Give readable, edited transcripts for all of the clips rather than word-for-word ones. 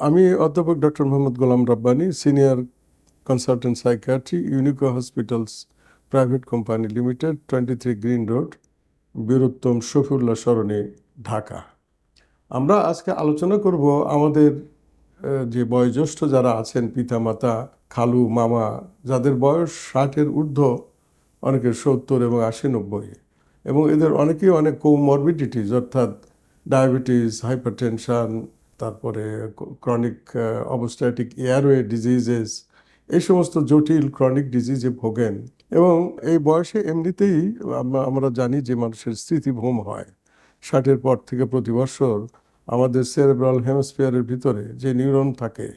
আমি অধ্যাপক doctor Mohammad Golam Rabbani, senior consultant psychiatry, Unico hospitals private company limited, 23 green road, Bir Uttam Shafiullah Sarani, Dhaka. আমরা আজকে আলোচনা করব আমাদের যে বয়োজ্যেষ্ঠ যারা আছেন, পিতামাতা, খালু, মামা, যাদের বয়স 60-এর ঊর্ধ্ব, অনেকের 70 এবং 80-90, এবং এদের অনেকেই অনেক কোমরবিডিটিস, অর্থাৎ ডায়াবেটিস, হাইপারটেনশন, তারপরে ক্রনিক অবস্ট্রাটিক এয়ারওয়ে ডিজিজেস, এই সমস্ত জটিল ক্রনিক ডিজিজে ভোগেন। এবং এই বয়সে এমনিতেই আমরা জানি যে মানুষের স্মৃতিভ্রম হয়। 60-এর পর থেকে প্রতি বছর আমাদের সেরেব্রাল হেমিস্ফিয়ারের ভিতরে যে নিউরন থাকে,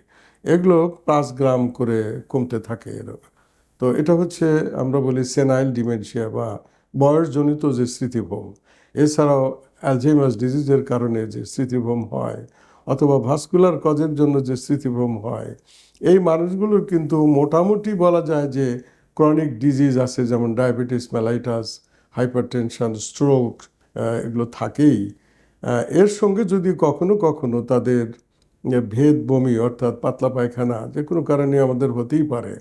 এগুলো 5 গ্রাম করে কমতে থাকে। তো এটা হচ্ছে আমরা বলি সেনাইল ডিমেনশিয়া বা বয়সজনিত যে স্মৃতিভ্রম। এছাড়াও অ্যালঝেইমার্স ডিজিজের কারণে যে স্মৃতিভ্রম হয়, অথবা ভাস্কুলার কজের জন্য যে স্মৃতিভ্রম হয়, এই মানুষগুলোর কিন্তু মোটামুটি বলা যায় যে ক্রনিক ডিজিজ আছে, যেমন ডায়াবেটিস মেলাইটাস, হাইপারটেনশন, স্ট্রোক, এগুলো থাকেই। এর সঙ্গে যদি কখনো কখনো তাদের ভেদ বমি, অর্থাৎ পাতলা পায়খানা যে কোনো কারণে আমাদের হতেই পারে,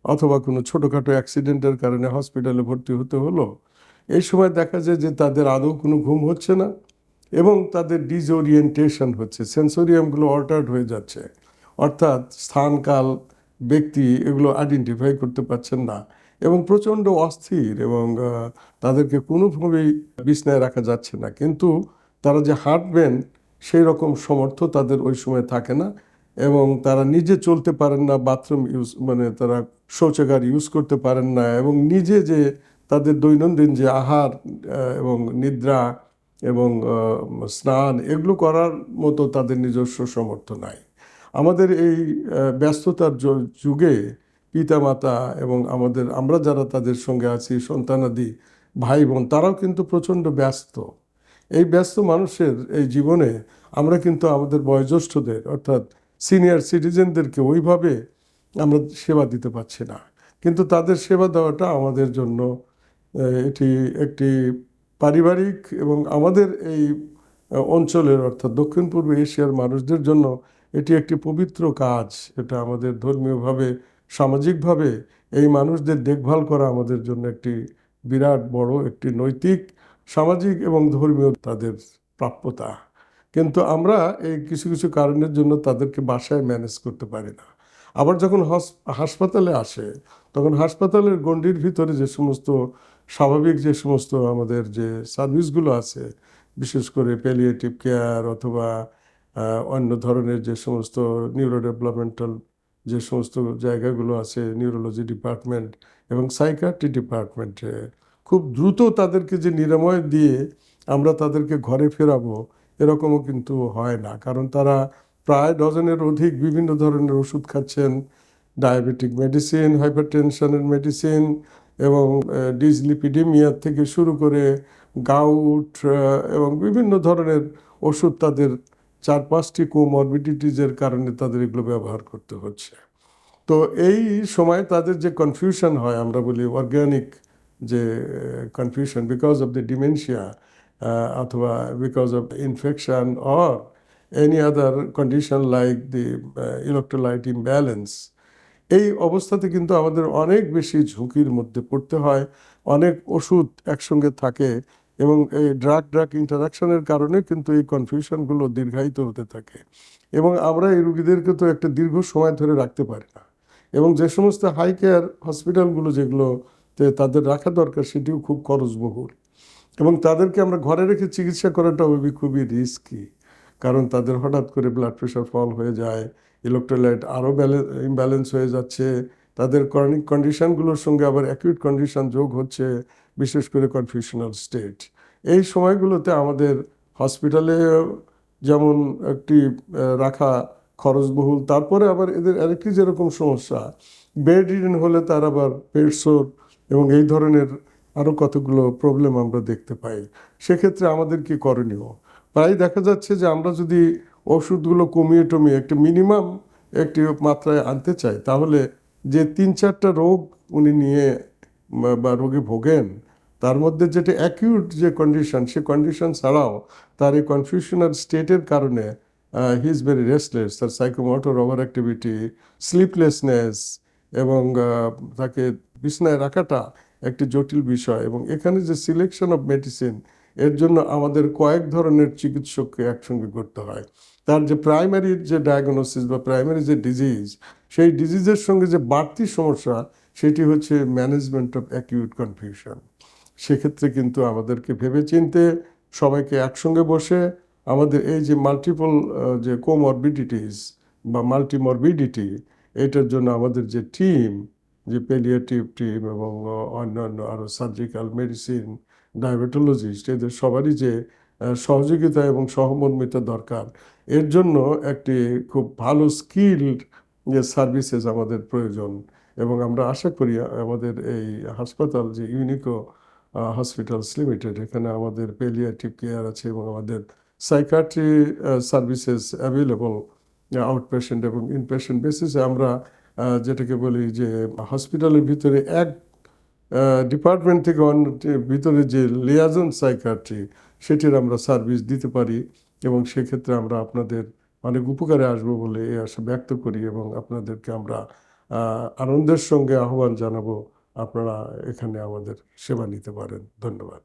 অথবা কোনো ছোটোখাটো অ্যাক্সিডেন্টের কারণে হসপিটালে ভর্তি হতে হলো, এই সময় দেখা যায় যে তাদের আদৌ কোনো ঘুম হচ্ছে না, এবং তাদের ডিসওরিয়েন্টেশন হচ্ছে, সেন্সোরিয়ামগুলো অল্টার্ড হয়ে যাচ্ছে, অর্থাৎ স্থানকাল, ব্যক্তি, এগুলো আইডেন্টিফাই করতে পারছেন না, এবং প্রচণ্ড অস্থির, এবং তাদেরকে কোনোভাবেই বিছনায় রাখা যাচ্ছে না। কিন্তু তারা যে হাঁটবেন সেই রকম সমর্থ তাদের ওই সময় থাকে না, এবং তারা নিজে চলতে পারেন না, বাথরুম ইউজ মানে তারা শৌচাগার ইউজ করতে পারেন না, এবং নিজে যে তাদের দৈনন্দিন যে আহার এবং নিদ্রা এবং স্নান, এগুলো করার মতো তাদের নিজস্ব সমর্থ নাই। আমাদের এই ব্যস্ততার যুগে পিতামাতা এবং আমরা যারা তাদের সঙ্গে আছি, সন্তানাদি, ভাই বোন, তারাও কিন্তু প্রচণ্ড ব্যস্ত। এই ব্যস্ত মানুষের এই জীবনে আমরা কিন্তু আমাদের বয়োজ্যেষ্ঠদের, অর্থাৎ সিনিয়র সিটিজেনদেরকে ওইভাবে আমরা সেবা দিতে পারছি না। কিন্তু তাদের সেবা দেওয়াটা আমাদের জন্য এটি একটি পারিবারিক, এবং আমাদের এই অঞ্চলের, অর্থাৎ দক্ষিণ পূর্ব এশিয়ার মানুষদের জন্য এটি একটি পবিত্র কাজ। এটা আমাদের ধর্মীয়ভাবে, সামাজিকভাবে এই মানুষদের দেখভাল করা আমাদের জন্য একটি বিরাট বড় একটি নৈতিক, সামাজিক এবং ধর্মীয় তাদের প্রাপ্যতা। কিন্তু আমরা এই কিছু কিছু কারণের জন্য তাদেরকে বাসায় ম্যানেজ করতে পারি না। আবার যখন হাসপাতালে আসে, তখন হাসপাতালের গণ্ডির ভিতরে যে সমস্ত স্বাভাবিক যে সমস্ত আমাদের যে সার্ভিসগুলো আছে, বিশেষ করে প্যালিয়েটিভ কেয়ার, অথবা অন্য ধরনের যে সমস্ত নিউরো ডেভেলপমেন্টাল যে সমস্ত জায়গাগুলো আছে, নিউরোলজি ডিপার্টমেন্ট এবং সাইকিয়াট্রি ডিপার্টমেন্টে, খুব দ্রুত তাদেরকে যে নিরাময় দিয়ে আমরা তাদেরকে ঘরে ফেরাবো, এরকমও কিন্তু হয় না। কারণ তারা প্রায় ডজনের অধিক বিভিন্ন ধরনের ওষুধ খাচ্ছেন, ডায়াবেটিক মেডিসিন, হাইপারটেনশনের মেডিসিন, এবং ডিসলিপিডেমিয়া থেকে শুরু করে গাউট, এবং বিভিন্ন ধরনের ওষুধ তাদের 4-5টি কোমরবিডিটিজের কারণে তাদের এগুলো ব্যবহার করতে হচ্ছে। তো এই সময় তাদের যে কনফিউশন হয়, আমরা বলি অর্গ্যানিক যে confusion, because of the dementia, অথবা because of infection or any other condition like the electrolyte imbalance, এই অবস্থাতে কিন্তু আমাদের অনেক বেশি ঝুঁকির মধ্যে পড়তে হয়। অনেক ওষুধ একসঙ্গে থাকে, এবং এই ড্রাগ ইন্টারাকশনের কারণে কিন্তু এই কনফিউশনগুলো দীর্ঘায়িত হতে থাকে, এবং আমরা এই রুগীদেরকে তো একটা দীর্ঘ সময় ধরে রাখতে পারি না। এবং যে সমস্ত হাই কেয়ার হসপিটালগুলো যেগুলোতে তাদের রাখা দরকার, সেটিও খুব খরচবহুল, এবং তাদেরকে আমরা ঘরে রেখে চিকিৎসা করাটা খুবই রিস্কি। কারণ তাদের হঠাৎ করে ব্লাড প্রেশার ফল হয়ে যায়, ইলেকট্রোলাইট আরও ইমব্যালেন্স হয়ে যাচ্ছে, তাদের ক্রনিক কন্ডিশনগুলোর সঙ্গে আবার অ্যাকিউট কন্ডিশন যোগ হচ্ছে, বিশেষ করে কনফিউশনাল স্টেট। এই সময়গুলোতে আমাদের হসপিটালে যেমন একটি রাখা খরচবহুল, তারপরে আবার এদের আরেকটি যেরকম সমস্যা, বেড রিডেন হলে তার আবার পেট সোর এবং এই ধরনের আরও কতগুলো প্রবলেম আমরা দেখতে পাই। সেক্ষেত্রে আমাদের কি করণীয়? প্রায় দেখা যাচ্ছে যে আমরা যদি ওষুধগুলো কমিয়ে টমিয়ে একটি মিনিমাম একটি মাত্রায় আনতে চাই, তাহলে যে 3-4টা রোগ উনি নিয়ে বা রোগে ভোগেন, তার মধ্যে যেটা অ্যাকিউট যে কন্ডিশন, সে কন্ডিশন ছাড়াও তার এই কনফিউশনাল স্টেটের কারণে হি ইজ ভেরি রেস্টলেস, তার সাইকোমোটর ওভার অ্যাক্টিভিটি, স্লিপলেসনেস এবং তাকে বিছানায় রাখাটা একটি জটিল বিষয়। এবং এখানে যে সিলেকশন অফ মেডিসিন, এর জন্য আমাদের কয়েক ধরনের চিকিৎসককে একসঙ্গে করতে হয়। তার যে প্রাইমারি যে ডায়াগনোসিস বা প্রাইমারি যে ডিজিজ, সেই ডিজিজের সঙ্গে যে বাড়তি সমস্যা, সেটি হচ্ছে ম্যানেজমেন্ট অফ অ্যাকিউট কনফিউশন। সেক্ষেত্রে কিন্তু আমাদেরকে ভেবেচিন্তে সবাইকে একসঙ্গে বসে আমাদের এই যে মাল্টিপল যে কোমরবিডিটিস বা মাল্টিমরবিডিটি, এটার জন্য আমাদের যে টিম, যে প্যালিয়েটিভ টিম এবং অন্যান্য আরও সার্জিক্যাল মেডিসিন, ডায়াবেটোলজিস্ট, এদের সবারই যে সহযোগিতা এবং সহমর্মিতা দরকার, এর জন্য একটি খুব ভালো স্কিলড যে সার্ভিসেস আমাদের প্রয়োজন। এবং আমরা আশা করি আমাদের এই হাসপাতাল যে ইউনিকো হসপিটালস লিমিটেড, এখানে আমাদের প্যালিয়েটিভ কেয়ার আছে এবং আমাদের সাইকাট্রি সার্ভিসেস অ্যাভেলেবল আউট পেশেন্ট এবং ইনপেশেন্ট বেসিসে। আমরা যেটাকে বলি যে হসপিটালের ভিতরে এক ডিপার্টমেন্ট থেকে অন্য ভিতরে যে লিয়াজন সাইকাট্রি, সেটির আমরা সার্ভিস দিতে পারি এবং সেক্ষেত্রে আমরা আপনাদের অনেক উপকারে আসবো বলে এই আশা ব্যক্ত করি। এবং আপনাদেরকে আমরা আনন্দের সঙ্গে আহ্বান জানাবো, আপনারা এখানে আমাদের সেবা নিতে পারেন। ধন্যবাদ।